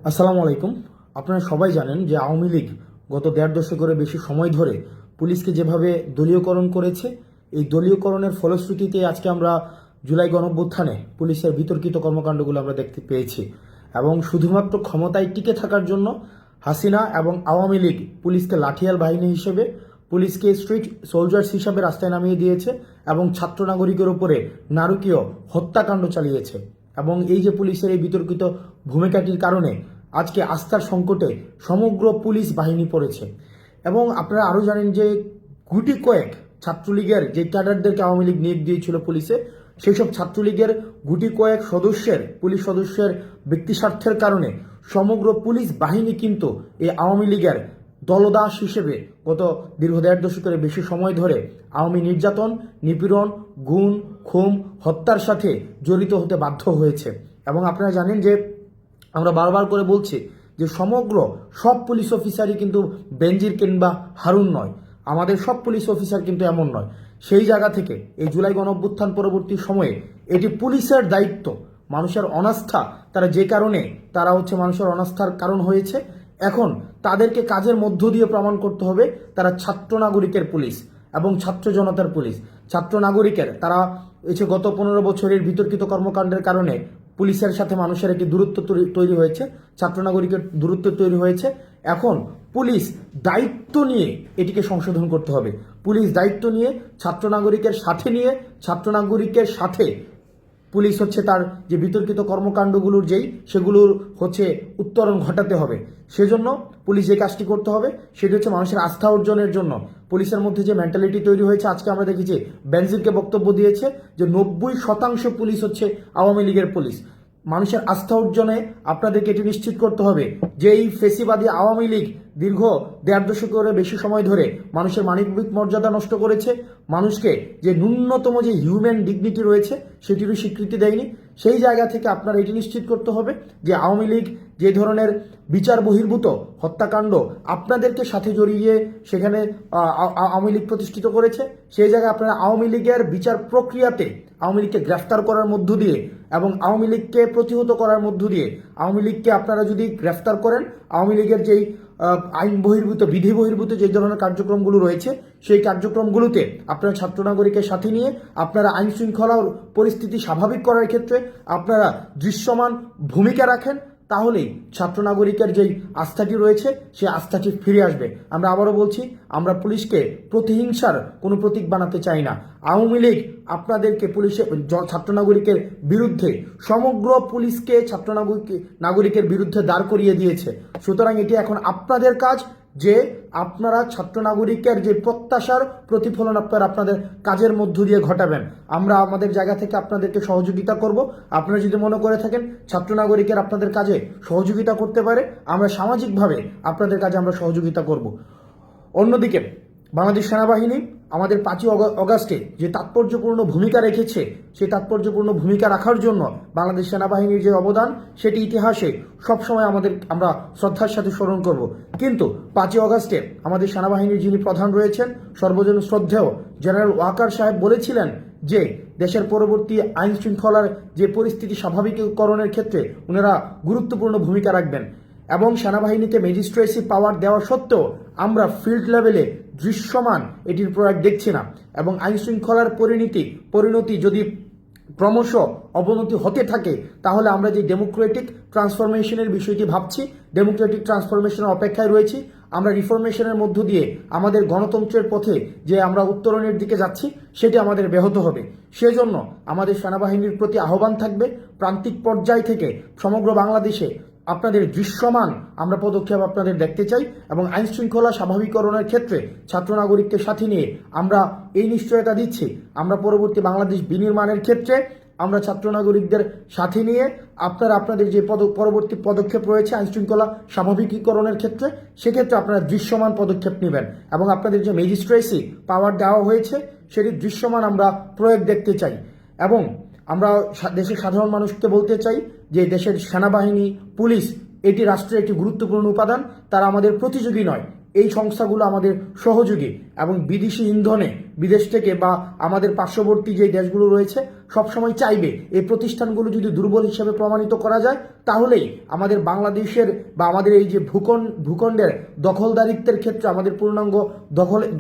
আসসালামু আলাইকুম। আপনারা সবাই জানেন যে আওয়ামী লীগ গত দেড় দশকেরও বেশি সময় ধরে পুলিশকে যেভাবে দলীয়করণ করেছে, এই দলীয়করণের ফলশ্রুতিতে আজকে আমরা জুলাই গণঅভ্যুত্থানে পুলিশের বিতর্কিত কর্মকাণ্ডগুলো আমরা দেখতে পেয়েছি। এবং শুধুমাত্র ক্ষমতায় টিকে থাকার জন্য হাসিনা এবং আওয়ামী লীগ পুলিশকে লাঠিয়াল বাহিনী হিসেবে, পুলিশকে স্ট্রিট সোলজার্স হিসাবে রাস্তায় নামিয়ে দিয়েছে এবং ছাত্র নাগরিকের উপরে নারকীয় হত্যাকাণ্ড চালিয়েছে। এবং এই যে পুলিশের এই বিতর্কিত ভূমিকাটির কারণে আজকে আস্থার সংকটে সমগ্র পুলিশ বাহিনী পড়েছে। এবং আপনারা আরও জানেন যে গুটি কয়েক ছাত্রলীগের যে ক্যাডারদেরকে আওয়ামী লীগ নিয়োগ দিয়েছিল পুলিশে, সেই সব ছাত্রলীগের গুটি কয়েক পুলিশ সদস্যের ব্যক্তিস্বার্থের কারণে সমগ্র পুলিশ বাহিনী কিন্তু এই আওয়ামী লীগের দলদাস হিসেবে গত দীর্ঘ দেড় দশকের বেশি সময় ধরে আওয়ামী নির্যাতন, নিপীড়ন, গুম, খুন, হত্যার সাথে জড়িত হতে বাধ্য হয়েছে। এবং আপনারা জানেন যে আমরা বারবার করে বলছি যে সমগ্র সব পুলিশ অফিসারই কিন্তু বেনজির কিংবা হারুন নয়, আমাদের সব পুলিশ অফিসার কিন্তু এমন নয়। সেই জায়গা থেকে এই জুলাই গণঅভ্যুত্থান পরবর্তী সময়ে এটি পুলিশের দায়িত্ব। মানুষের অনাস্থা তারা মানুষের অনাস্থার কারণ হয়েছে। এখন তাদেরকে কাজের মধ্য দিয়ে প্রমাণ করতে হবে তারা ছাত্র নাগরিকের পুলিশ এবং ছাত্র জনতার পুলিশ। ছাত্র নাগরিকের তারা গত 15 বছরের বিতর্কিত কর্মকাণ্ডের কারণে পুলিশের সাথে মানুষের একটি দূরত্ব তৈরি হয়েছে, ছাত্র নাগরিকের দূরত্ব তৈরি হয়েছে। এখন পুলিশ দায়িত্ব নিয়ে এটিকে সংশোধন করতে হবে। পুলিশ দায়িত্ব নিয়ে ছাত্র নাগরিকের সাথে পুলিশ তার যে বিতর্কিত কর্মকাণ্ডগুলোর সেগুলোর উত্তরণ ঘটাতে হবে। সেজন্য পুলিশ যে কাজটি করতে হবে সেটি মানুষের আস্থা অর্জনের জন্য পুলিশের মধ্যে যে মেন্টালিটি তৈরি হয়েছে। আজকে আমরা দেখেছি বেনজিরকে বক্তব্য দিয়েছে যে 90% পুলিশ আওয়ামী লীগের পুলিশ। মানুষের আস্থা অর্জনে আপনাদেরকে এটি নিশ্চিত করতে হবে যে এই ফেসিবাদী আওয়ামী লীগ দীর্ঘ দেড় দশকের বেশি সময় ধরে মানুষের মানবিক মর্যাদা নষ্ট করেছে, মানুষকে যে ন্যূনতম যে হিউম্যান ডিগনিটি রয়েছে সেটিরও স্বীকৃতি দেয়নি। সেই জায়গা থেকে আপনারা এটি নিশ্চিত করতে হবে যে আওয়ামী লীগ যে ধরনের বিচার বহির্ভূত হত্যাকাণ্ড আপনাদেরকে সাথে জড়িয়ে সেখানে আওয়ামী লীগ প্রতিষ্ঠিত করেছে, সেই জায়গায় আপনারা আওয়ামী লীগের বিচার প্রক্রিয়াতে আওয়ামী লীগকে গ্রেফতার করার মধ্য দিয়ে এবং আওয়ামী লীগকে প্রতিহত করার মধ্য দিয়ে আওয়ামী লীগকে আপনারা যদি গ্রেফতার করেন, আওয়ামী লীগের যেই আইন বহির্ভূত বিধি বহির্ভূত যে ধরনের কার্যক্রমগুলো রয়েছে সেই কার্যক্রমগুলোতে আপনারা ছাত্র নাগরিকের সাথে নিয়ে আপনারা আইন শৃঙ্খলা পরিস্থিতি স্বাভাবিক করার ক্ষেত্রে আপনারা দৃশ্যমান ভূমিকা রাখেন, তাহলেই ছাত্র নাগরিকের যেই আস্থাটি রয়েছে সেই আস্থাটি ফিরে আসবে। আমরা আবারও বলছি, আমরা পুলিশকে প্রতিহিংসার কোনো প্রতীক বানাতে চাই না। আওয়ামী লীগ আপনাদেরকে ছাত্র নাগরিকের বিরুদ্ধে সমগ্র পুলিশকে ছাত্র নাগরিকের বিরুদ্ধে দাঁড় করিয়ে দিয়েছে। সুতরাং এটি এখন আপনাদের কাজ যে আপনারা ছাত্র নাগরিকের যে প্রত্যাশার প্রতিফলন আপনাদের কাজের মধ্য দিয়ে ঘটাবেন। আমরা আমাদের জায়গা থেকে আপনাদেরকে সহযোগিতা করব। আপনারা যদি মনে করে থাকেন ছাত্র নাগরিকের আপনাদের কাজে সহযোগিতা করতে পারে, আমরা সামাজিকভাবে আপনাদের কাজে আমরা সহযোগিতা করব। অন্যদিকে বাংলাদেশ সেনাবাহিনী আমাদের 5ই অগাস্টে যে তাৎপর্যপূর্ণ ভূমিকা রেখেছে, সেই তাৎপর্যপূর্ণ ভূমিকা রাখার জন্য বাংলাদেশ সেনাবাহিনীর যে অবদান সেটি ইতিহাসে সবসময় আমরা শ্রদ্ধার সাথে স্মরণ করব। কিন্তু 5ই অগাস্টে আমাদের সেনাবাহিনীর যিনি প্রধান রয়েছেন সর্বজন শ্রদ্ধেয় জেনারেল ওয়াকার সাহেব বলেছিলেন যে দেশের পরবর্তী আইন শৃঙ্খলার যে পরিস্থিতি স্বাভাবিকীকরণের ক্ষেত্রে ওনারা গুরুত্বপূর্ণ ভূমিকা রাখবেন। এবং সেনাবাহিনীকে ম্যাজিস্ট্রেসি পাওয়ার দেওয়া সত্ত্বেও আমরা ফিল্ড লেভেলে দৃশ্যমান এটির প্রয়োগ দেখছি না। এবং আইন শৃঙ্খলার পরিণতি যদি ক্রমশ অবনতি হতে থাকে তাহলে আমরা যে ডেমোক্রেটিক ট্রান্সফরমেশনের বিষয়টি ভাবছি, ডেমোক্রেটিক ট্রান্সফরমেশনের অপেক্ষায় রয়েছি। আমরা রিফরমেশনের মধ্য দিয়ে আমাদের গণতন্ত্রের পথে যে আমরা উত্তরণের দিকে যাচ্ছি সেটি আমাদের ব্যাহত হবে। সেজন্য আমাদের সেনাবাহিনীর প্রতি আহ্বান থাকবে, প্রান্তিক পর্যায় থেকে সমগ্র বাংলাদেশে আপনাদের দৃশ্যমান আমরা পদক্ষেপ আপনাদের দেখতে চাই। এবং আইন শৃঙ্খলা স্বাভাবিকরণের ক্ষেত্রে ছাত্র নাগরিককে সাথে নিয়ে আমরা এই নিশ্চয়তা দিচ্ছি, আমরা পরবর্তী বাংলাদেশ বিনির্মাণের ক্ষেত্রে আমরা ছাত্র নাগরিকদের সাথে নিয়ে আপনাদের যে পরবর্তী পদক্ষেপ রয়েছে আইন শৃঙ্খলা স্বাভাবিকীকরণের ক্ষেত্রে, সেক্ষেত্রে আপনারা দৃশ্যমান পদক্ষেপ নেবেন। এবং আপনাদের যে ম্যাজিস্ট্রেসি পাওয়ার দেওয়া হয়েছে সেটি দৃশ্যমান আমরা প্রয়োগ দেখতে চাই। এবং আমরা দেশের সাধারণ মানুষকে বলতে চাই যে দেশের সেনাবাহিনী, পুলিশ এটি রাষ্ট্রের একটি গুরুত্বপূর্ণ উপাদান, তারা আমাদের প্রতিযোগী নয়, এই সংস্থাগুলো আমাদের সহযোগী। এবং বিদেশি ইন্ধনে বিদেশ থেকে বা আমাদের পার্শ্ববর্তী যে দেশগুলো রয়েছে সবসময় চাইবে এই প্রতিষ্ঠানগুলো যদি দুর্বল হিসেবে প্রমাণিত করা যায়, তাহলেই আমাদের বাংলাদেশের বা আমাদের এই যে ভূখণ্ডের দখলদারিত্বের ক্ষেত্রে, আমাদের পূর্ণাঙ্গ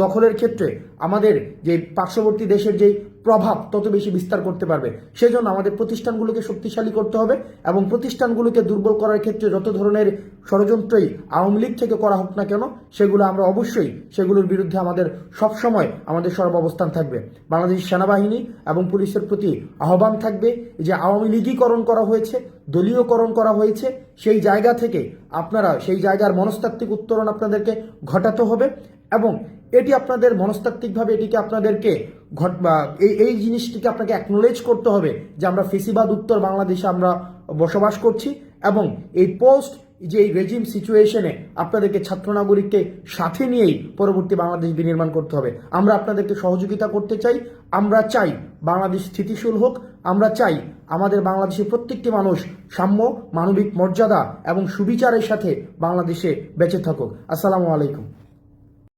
দখলের ক্ষেত্রে আমাদের যে পার্শ্ববর্তী দেশের যেই প্রভাব তত বেশি বিস্তার করতে পারবে। সেজন্য আমাদের প্রতিষ্ঠানগুলোকে শক্তিশালী করতে হবে এবং প্রতিষ্ঠানগুলোকে দুর্বল করার ক্ষেত্রে যত ধরনের ষড়যন্ত্রই আওয়ামী লীগ থেকে করা হোক না কেন, সেগুলো আমরা অবশ্যই সেগুলোর বিরুদ্ধে আমাদের সবসময় আমাদের সরব অবস্থান থাকবে। বাংলাদেশ সেনাবাহিনী এবং পুলিশের প্রতি আহ্বান থাকবে, যে আওয়ামী লীগীকরণ করা হয়েছে, দলীয়করণ করা হয়েছে, সেই জায়গা থেকে আপনারা সেই জায়গার মনস্তাত্ত্বিক উত্তরণ আপনাদেরকে ঘটাতে হবে এবং এটি আপনাদের মনস্তাত্ত্বিকভাবে এটিকে আপনাদেরকে এই জিনিসটিকে আপনাকে অ্যাকনোলেজ করতে হবে যে আমরা ফেসিবাদ উত্তর বাংলাদেশে আমরা বসবাস করছি এবং এই পোস্ট যে এই রেজিম সিচুয়েশনে আপনাদেরকে ছাত্র নাগরিককে সাথে নিয়েই পরবর্তী বাংলাদেশ বিনির্মাণ করতে হবে। আমরা আপনাদেরকে সহযোগিতা করতে চাই। আমরা চাই বাংলাদেশ স্থিতিশীল হোক। আমরা চাই আমাদের বাংলাদেশের প্রত্যেকটি মানুষ সাম্য, মানবিক মর্যাদা এবং সুবিচারের সাথে বাংলাদেশে বেঁচে থাকুক। আসসালামু আলাইকুম।